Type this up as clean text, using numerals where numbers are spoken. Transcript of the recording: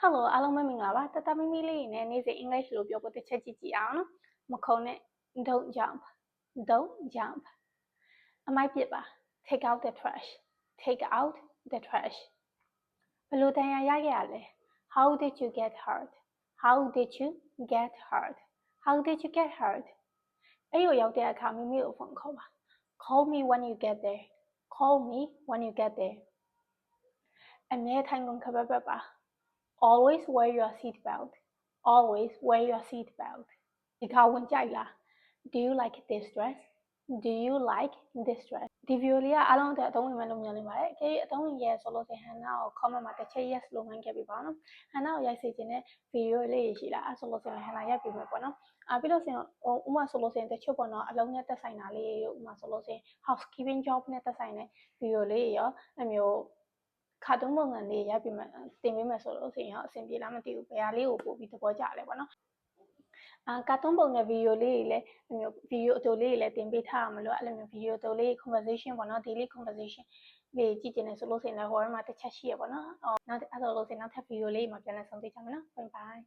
Hello အားလုံးပဲမင်္ဂလာပါတတမီမီလေးနဲ့နေ့စဉ် English လို့ပြောဖို့တစ်ချက်ကြည့်အောင်နော်မခုံနဲ့ don't jump အမိုက်ပြစ်ပါ take out the trash ဘယ်လိုတန်ရာရခဲ့ရလဲ how did you get hurt အဲ့လိုရောက်တဲ့အခါမိမိကိုဖုန်းခေါ်ပါ call me when you get there အမြဲထိုင်ကုန်ခဘက်ပါ always wear your seat belt ဒီခါဝင်ကြိုက်လား do you like this dress ဒီ video လေးကအားလုံးအတွက်အသုံးဝင်မယ်လို့မျှော်လင့်ပါတယ်အကယ်၍အသုံးဝင်ခဲ့ဆိုလို့ဆိုရင် Hannah ကို comment မှာတစ်ချက် yes လို့မှန်းခဲ့ပေးပါနော် Hannah ကိုရိုက်စေချင်တဲ့ video လေးတွေရှိလားအဲ့ဆိုလို့ဆိုရင် Hannah ရိုက်ပေးမယ်ပေါ့နော်ပြီးလို့ဆိုရင်ဥမာဆိုလို့ဆိုရင်တချို့ပေါ့နော်အလုံးနဲ့သက်ဆိုင်တာလေးတွေဥမာဆိုလို့ဆိုရင် housekeeping job နဲ့သက်ဆိုင်တဲ့ video လေးတွေရောအဲ့မျိုးခါတုံးပုံစံလေးရိုက်ပေးမယ်တင်ပေးမယ်ဆိုလို့ဆိုရင်ရောအဆင်ပြေလားမသိဘူးဘယ်ဟာလေးကိုပို့ပြီးသဘောကျလဲပေါ့နော်ကာတွန်းပုံနဲ့ဗီဒီယိုလေးတွေလည်းဗီဒီယိုအတိုလေးတွေလည်းတင်ပေးထားရမလို့အဲ့လိုမျိုးဗီဒီယိုအတိုလေး conversation ပေါ့နော် daily conversation လေးကြည့်ကျင်နေဆိုလို့ဆိုရင်လည်းဟိုထဲမှာတစ်ချက်ရှိရပေါ့နော်နောက်အဲ့လိုလို့ဆိုရင်နောက်ထပ်ဗီဒီယိုလေးမှာပြန်လည်ဆုံတွေ့ကြမယ်နော် bye bye